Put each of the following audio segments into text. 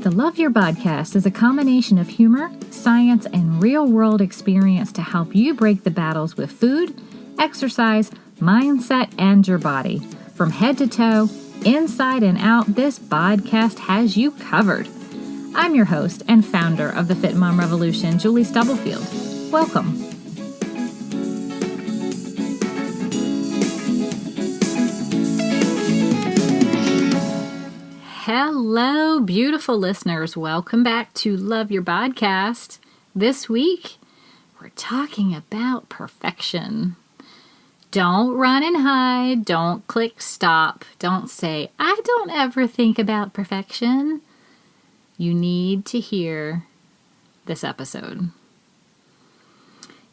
The Love Your Podcast is a combination of humor, science, and real-world experience to help you break the battles with food, exercise, mindset, and your body. From head to toe, inside and out, this podcast has you covered. I'm your host and founder of the Fit Mom Revolution, Julie Stubblefield. Welcome. Hello, beautiful listeners. Welcome back to Love Your Podcast. This week, we're talking about perfection. Don't run and hide. Don't click stop. Don't say, I don't ever think about perfection. You need to hear this episode.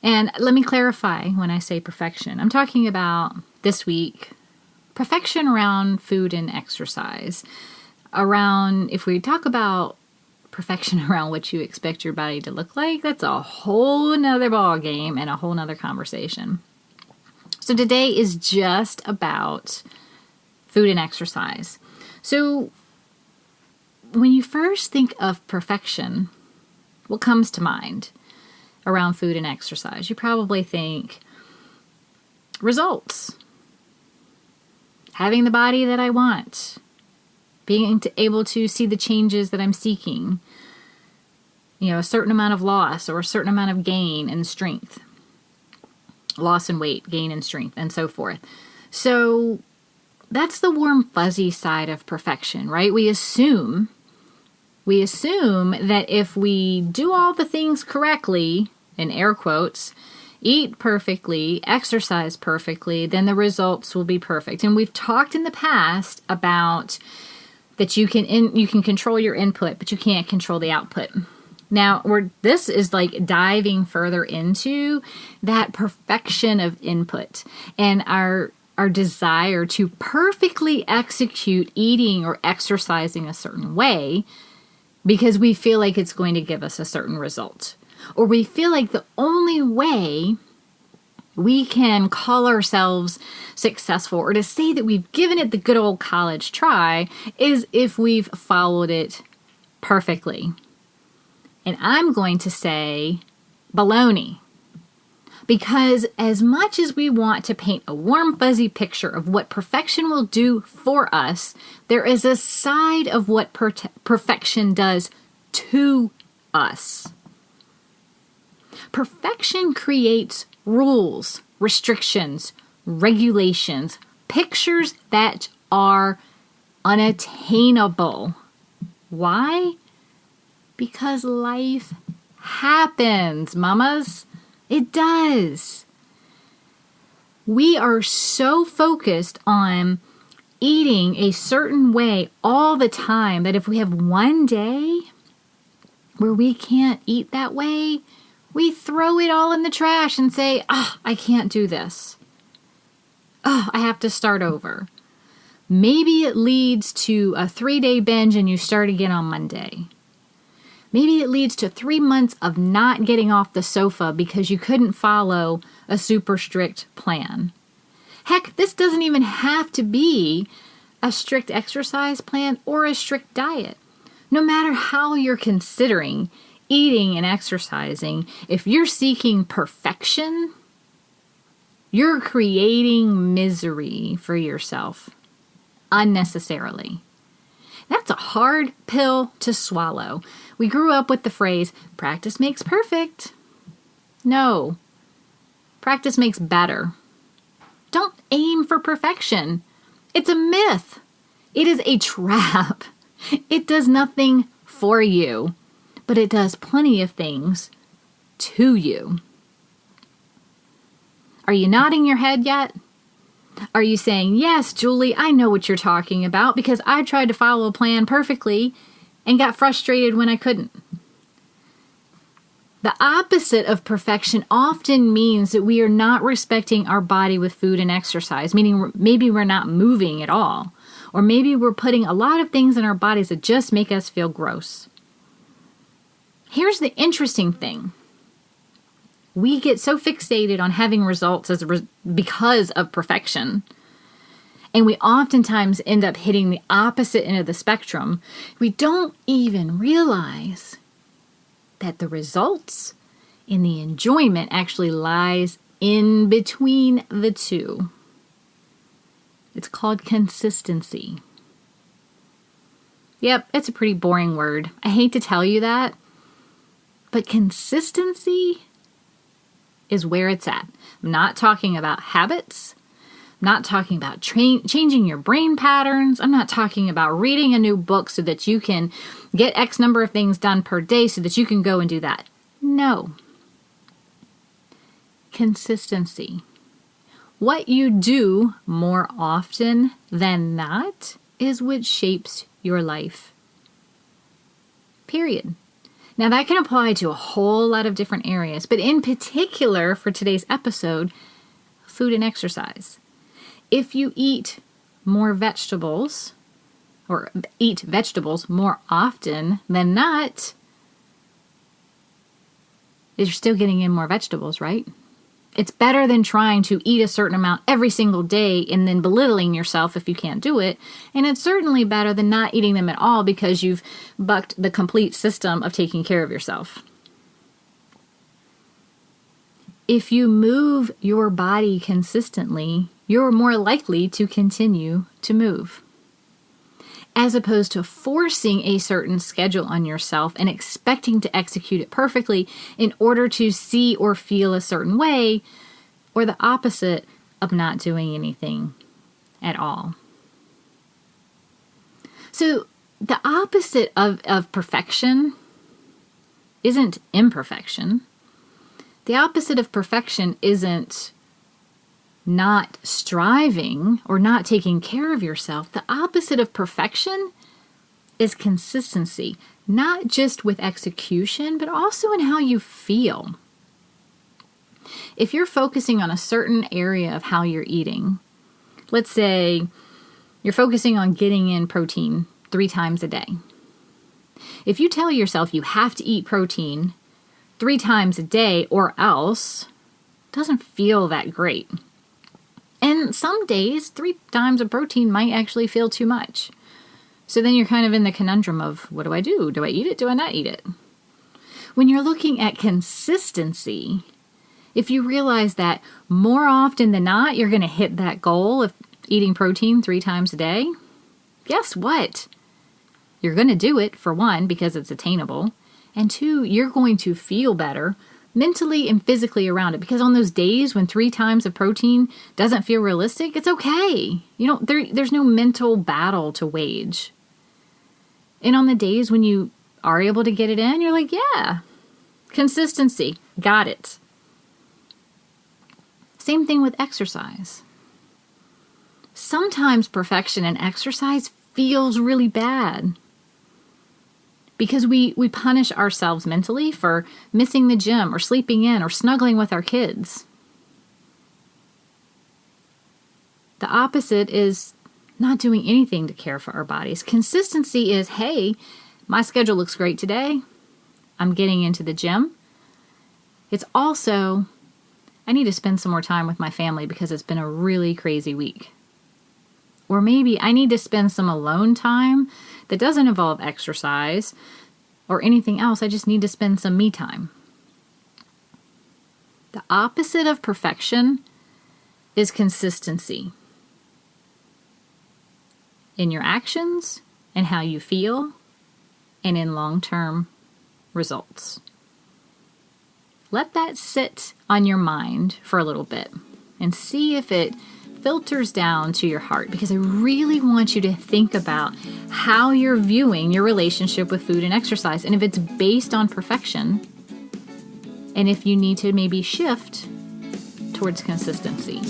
And let me clarify when I say perfection. I'm talking about this week, perfection around food and exercise. If we talk about perfection around what you expect your body to look like, that's a whole nother ball game and a whole nother conversation. So today is just about food and exercise. So when you first think of perfection, what comes to mind around food and exercise? You probably think results, having the body that I want, being able to see the changes that I'm seeking, a certain amount of loss or a certain amount of gain and strength, loss in weight, gain in strength, and so forth. So that's the warm, fuzzy side of perfection, right? We assume that if we do all the things correctly, in air quotes, eat perfectly, exercise perfectly, then the results will be perfect. And we've talked in the past about that you can control your input, but you can't control the output. Now, this is like diving further into that perfection of input and our desire to perfectly execute eating or exercising a certain way because we feel like it's going to give us a certain result. Or we feel like the only way we can call ourselves successful or to say that we've given it the good old college try is if we've followed it perfectly. And I'm going to say baloney. Because as much as we want to paint a warm, fuzzy picture of what perfection will do for us, there is a side of what perfection does to us. Perfection creates rules, restrictions, regulations, pictures that are unattainable. Why? Because life happens, mamas. It does. We are so focused on eating a certain way all the time that if we have one day where we can't eat that way, we throw it all in the trash and say, I can't do this. I have to start over. Maybe it leads to a 3-day binge and you start again on Monday. Maybe it leads to 3 months of not getting off the sofa because you couldn't follow a super strict plan. Heck, this doesn't even have to be a strict exercise plan or a strict diet. No matter how you're considering eating and exercising, if you're seeking perfection, you're creating misery for yourself unnecessarily. That's a hard pill to swallow. We grew up with the phrase, practice makes perfect. No, practice makes better. Don't aim for perfection. It's a myth. It is a trap. It does nothing for you, but it does plenty of things to you. Are you nodding your head yet? Are you saying, yes, Julie, I know what you're talking about because I tried to follow a plan perfectly and got frustrated when I couldn't? The opposite of perfection often means that we are not respecting our body with food and exercise, meaning maybe we're not moving at all, or maybe we're putting a lot of things in our bodies that just make us feel gross. Here's the interesting thing. We get so fixated on having results because of perfection. And we oftentimes end up hitting the opposite end of the spectrum. We don't even realize that the results and the enjoyment actually lies in between the two. It's called consistency. Yep, it's a pretty boring word. I hate to tell you that, but consistency is where it's at. I'm not talking about habits. I'm not talking about changing your brain patterns. I'm not talking about reading a new book so that you can get X number of things done per day so that you can go and do that. No. Consistency. What you do more often than not is what shapes your life. Period. Now that can apply to a whole lot of different areas, but in particular for today's episode, food and exercise. If you eat more vegetables, or eat vegetables more often than not, you're still getting in more vegetables, right? It's better than trying to eat a certain amount every single day and then belittling yourself if you can't do it. And it's certainly better than not eating them at all because you've bucked the complete system of taking care of yourself. If you move your body consistently, you're more likely to continue to move. As opposed to forcing a certain schedule on yourself and expecting to execute it perfectly in order to see or feel a certain way, or the opposite of not doing anything at all. So the opposite of perfection isn't imperfection. The opposite of perfection isn't not striving or not taking care of yourself. The opposite of perfection is consistency, not just with execution, but also in how you feel. If you're focusing on a certain area of how you're eating, let's say you're focusing on getting in protein 3 times a day. If you tell yourself you have to eat protein 3 times a day or else, it doesn't feel that great. And some days, 3 times of protein might actually feel too much. So then you're kind of in the conundrum of, what do I do? Do I eat it? Do I not eat it? When you're looking at consistency, if you realize that more often than not, you're going to hit that goal of eating protein 3 times a day, guess what? You're going to do it, for one, because it's attainable. And 2, you're going to feel better mentally and physically around it, because on those days when 3 times of protein doesn't feel realistic, it's okay. There's no mental battle to wage. And on the days when you are able to get it in, you're like, yeah, consistency, got it. Same thing with exercise. Sometimes perfection in exercise feels really bad, because we punish ourselves mentally for missing the gym or sleeping in or snuggling with our kids. The opposite is not doing anything to care for our bodies. Consistency is, hey, my schedule looks great today. I'm getting into the gym. It's also, I need to spend some more time with my family because it's been a really crazy week. Or maybe I need to spend some alone time that doesn't involve exercise or anything else. I just need to spend some me time. The opposite of perfection is consistency in your actions and how you feel and in long-term results. Let that sit on your mind for a little bit and see if it filters down to your heart, because I really want you to think about how you're viewing your relationship with food and exercise, and if it's based on perfection, and if you need to maybe shift towards consistency.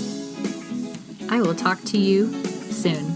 I will talk to you soon.